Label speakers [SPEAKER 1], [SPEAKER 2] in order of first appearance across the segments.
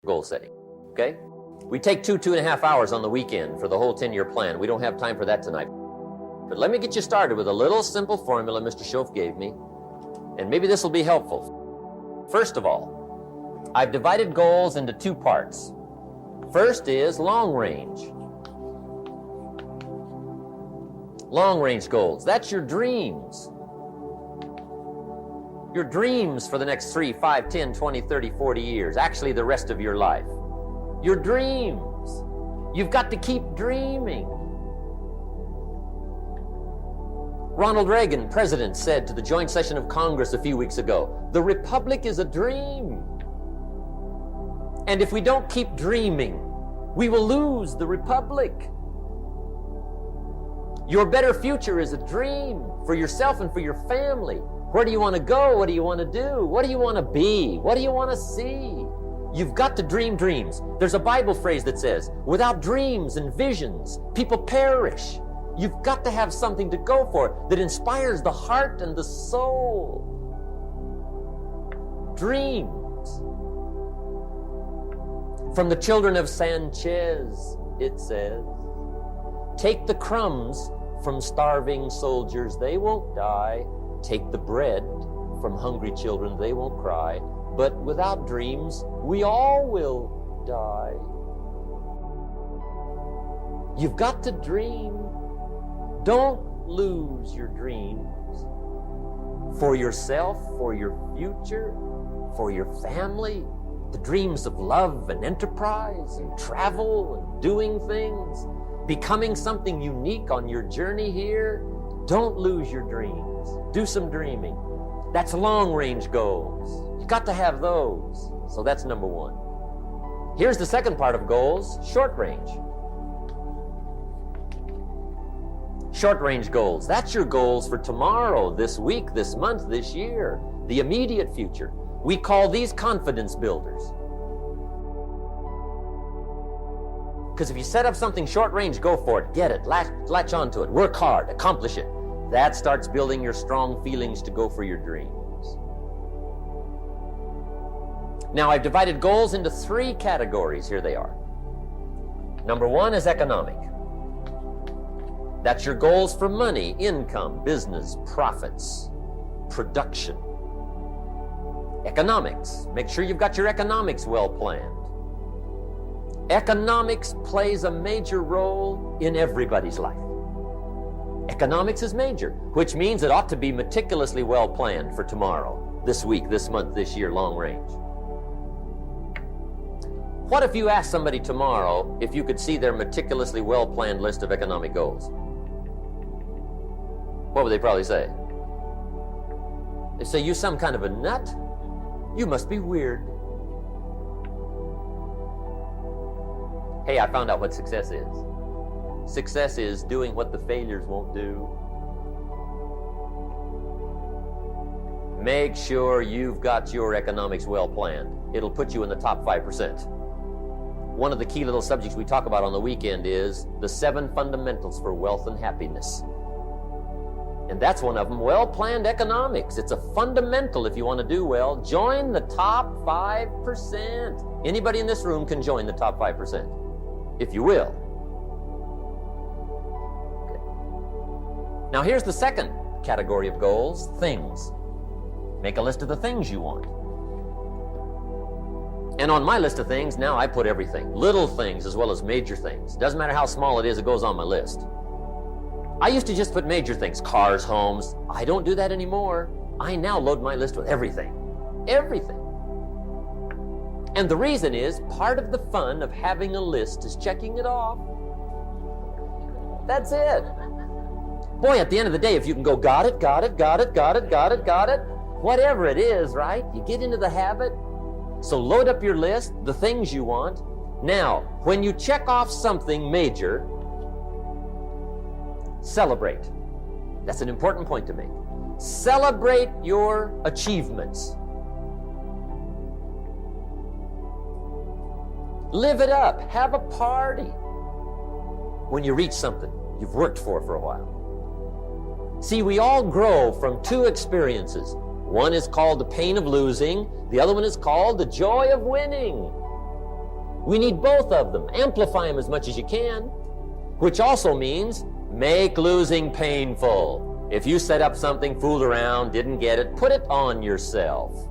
[SPEAKER 1] goal setting, okay? We take 2.5 hours on the weekend for the whole 10-year plan. We don't have time for that tonight. But let me get you started with a little simple formula Mr. Schoaf gave me, and maybe this will be helpful. First of all, I've divided goals into two parts. First is long range. Long range goals, that's your dreams. Your dreams for the next 3, 5, 10, 20, 30, 40 years, actually the rest of your life. Your dreams. You've got to keep dreaming. Ronald Reagan, president, said to the joint session of Congress a few weeks ago, the Republic is a dream. And if we don't keep dreaming, we will lose the Republic. Your better future is a dream for yourself and for your family. Where do you want to go? What do you want to do? What do you want to be? What do you want to see? You've got to dream dreams. There's a Bible phrase that says, without dreams and visions, people perish. You've got to have something to go for that inspires the heart and the soul. Dreams. From the children of Sanchez, it says, take the crumbs from starving soldiers, they won't die. Take the bread from hungry children, they won't cry. But without dreams, we all will die. You've got to dream. Don't lose your dreams. For yourself, for your future, for your family. The dreams of love and enterprise and travel and doing things. Becoming something unique on your journey here. Don't lose your dreams. Do some dreaming. That's long-range goals. You've got to have those. So that's number one. Here's the second part of goals, short range. Short-range goals. That's your goals for tomorrow, this week, this month, this year, the immediate future. We call these confidence builders. Because if you set up something short-range, go for it. Get it. Latch onto it. Work hard. Accomplish it. That starts building your strong feelings to go for your dreams. Now, I've divided goals into 3 categories. Here they are. Number 1 is economic. That's your goals for money, income, business, profits, production. Economics. Make sure you've got your economics well planned. Economics plays a major role in everybody's life. Economics is major, which means it ought to be meticulously well planned for tomorrow, this week, this month, this year, long range. What if you asked somebody tomorrow if you could see their meticulously well planned list of economic goals? What would they probably say? They say, you some kind of a nut? You must be weird. Hey, I found out what success is. Success is doing what the failures won't do. Make sure you've got your economics well planned. It'll put you in the top 5%. One of the key little subjects we talk about on the weekend is the 7 fundamentals for wealth and happiness. And that's one of them, well-planned economics. It's a fundamental if you want to do well. Join the top 5%. Anybody in this room can join the top 5%, if you will. Okay. Now here's the second category of goals, things. Make a list of the things you want. And on my list of things, now I put everything. Little things as well as major things. Doesn't matter how small it is, it goes on my list. I used to just put major things, cars, homes. I don't do that anymore. I now load my list with everything. Everything. And the reason is, part of the fun of having a list is checking it off. That's it. Boy, at the end of the day, if you can go, got it, whatever it is, right? You get into the habit. So load up your list, the things you want. Now, when you check off something major, celebrate. That's an important point to make. Celebrate your achievements. Live it up. Have a party when you reach something you've worked for a while. See, we all grow from 2 experiences. One is called the pain of losing. The other one is called the joy of winning. We need both of them. Amplify them as much as you can, which also means make losing painful. If you set up something, fooled around, didn't get it, put it on yourself.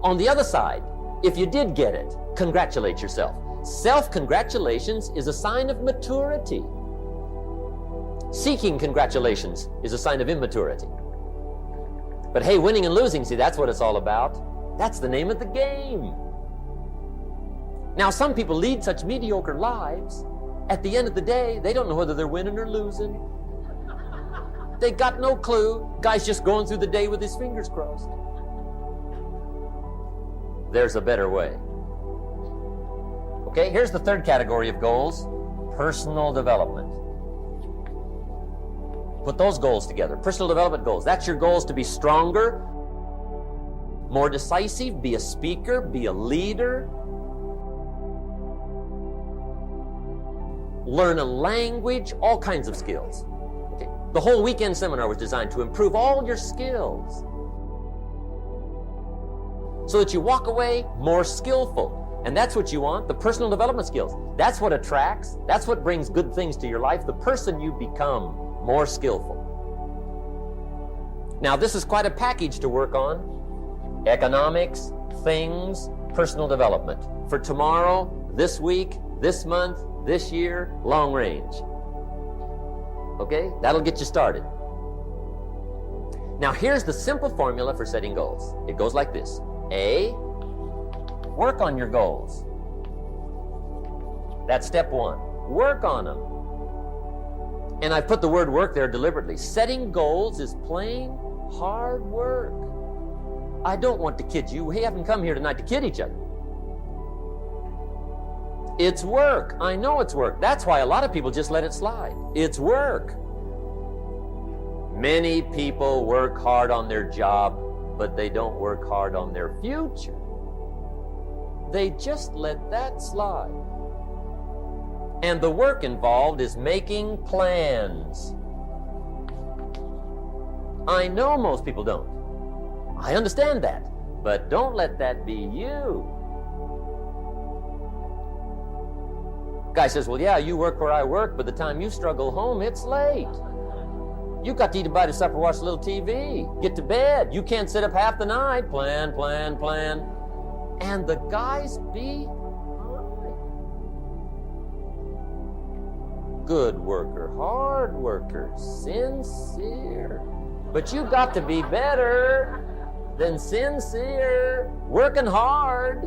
[SPEAKER 1] On the other side, if you did get it, congratulate yourself. Self-congratulations is a sign of maturity. Seeking congratulations is a sign of immaturity. But hey, winning and losing, see, that's what it's all about. That's the name of the game. Now, some people lead such mediocre lives, at the end of the day, they don't know whether they're winning or losing. They got no clue. Guy's just going through the day with his fingers crossed. There's a better way. Okay, here's the third category of goals: personal development. Put those goals together. Personal development goals. That's your goals to be stronger, more decisive, be a speaker, be a leader, learn a language, all kinds of skills. Okay. The whole weekend seminar was designed to improve all your skills so that you walk away more skillful. And that's what you want, the personal development skills. That's what attracts, that's what brings good things to your life, the person you become more skillful. Now, this is quite a package to work on. Economics, things, personal development. For tomorrow, this week, this month, this year, long range. Okay, that'll get you started. Now, here's the simple formula for setting goals. It goes like this. A, work on your goals. That's step one. Work on them. And I put the word work there deliberately. Setting goals is plain hard work. I don't want to kid you. We haven't come here tonight to kid each other. It's work. I know it's work. That's why a lot of people just let it slide. It's work. Many people work hard on their job, but they don't work hard on their future. They just let that slide. And the work involved is making plans. I know most people don't. I understand that. But don't let that be you. Guy says, well, yeah, you work where I work, but the time you struggle home, it's late. You got to eat a bite of supper, watch a little TV, get to bed. You can't sit up half the night. Plan, plan, plan. And the guys behind. Good worker, hard worker, sincere. But you got to be better than sincere, working hard.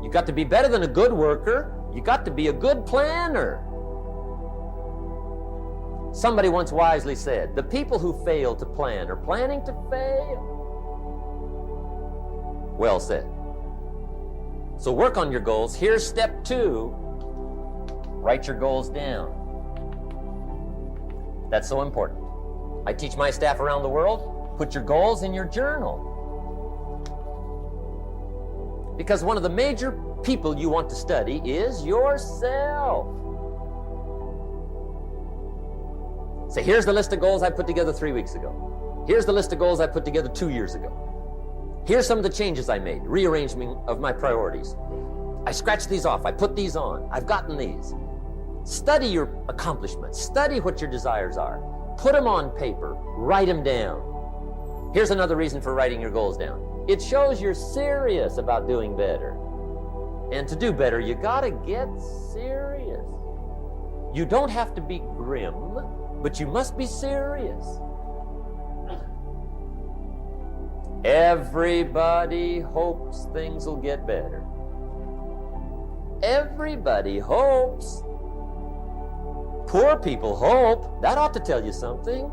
[SPEAKER 1] You got to be better than a good worker. You got to be a good planner. Somebody once wisely said, the people who fail to plan are planning to fail. Well said. So work on your goals. Here's step 2. Write your goals down. That's so important. I teach my staff around the world, put your goals in your journal. Because one of the major people you want to study is yourself. So here's the list of goals I put together 3 weeks ago. Here's the list of goals I put together 2 years ago. Here's some of the changes I made, rearrangement of my priorities. I scratched these off, I put these on, I've gotten these. Study your accomplishments, study what your desires are. Put them on paper, write them down. Here's another reason for writing your goals down. It shows you're serious about doing better. And to do better, you gotta get serious. You don't have to be grim, but you must be serious. Everybody hopes things will get better. Everybody hopes. Poor people hope. That ought to tell you something.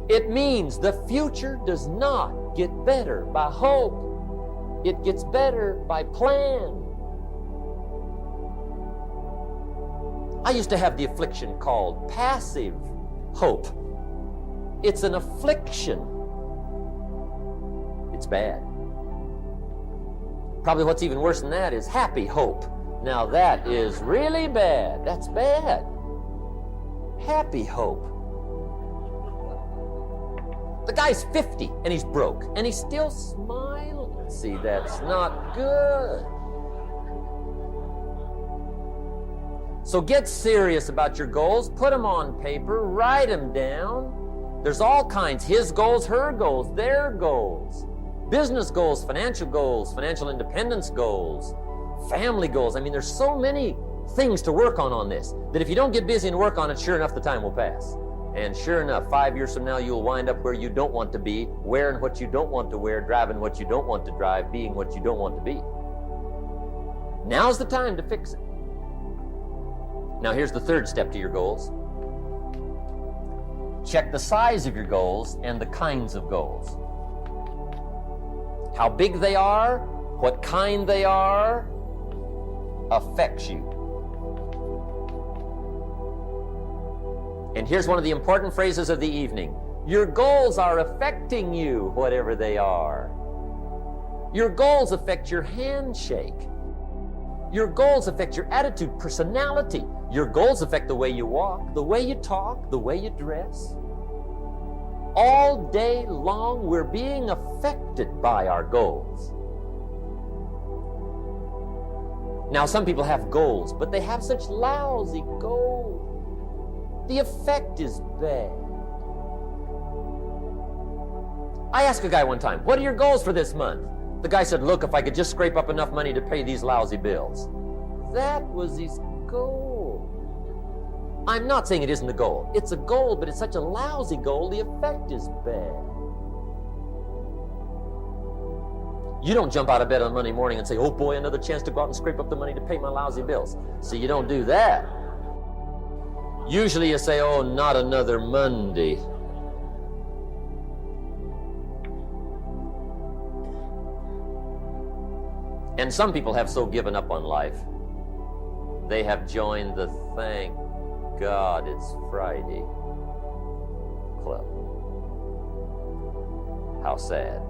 [SPEAKER 1] It means the future does not get better by hope. It gets better by plan. I used to have the affliction called passive hope. It's an affliction. It's bad. Probably what's even worse than that is happy hope. Now that is really bad. That's bad. Happy hope. The guy's 50 and he's broke and he's still smiling. See, that's not good. So get serious about your goals. Put them on paper. Write them down. There's all kinds. His goals, her goals, their goals. Business goals, financial independence goals, family goals. I mean, there's so many things to work on this, that if you don't get busy and work on it, sure enough, the time will pass. And sure enough, 5 years from now, you'll wind up where you don't want to be, wearing what you don't want to wear, driving what you don't want to drive, being what you don't want to be. Now's the time to fix it. Now, here's the third step to your goals. Check the size of your goals and the kinds of goals. How big they are, what kind they are, affects you. And here's one of the important phrases of the evening. Your goals are affecting you, whatever they are. Your goals affect your handshake. Your goals affect your attitude, personality. Your goals affect the way you walk, the way you talk, the way you dress. All day long, we're being affected by our goals. Now, some people have goals, but they have such lousy goals. The effect is bad. I asked a guy one time, what are your goals for this month? The guy said, look, if I could just scrape up enough money to pay these lousy bills. That was his goal. I'm not saying it isn't a goal. It's a goal, but it's such a lousy goal, the effect is bad. You don't jump out of bed on Monday morning and say, oh boy, another chance to go out and scrape up the money to pay my lousy bills. See, you don't do that. Usually you say, oh, not another Monday. And some people have so given up on life, they have joined the thank God it's Friday club. How sad.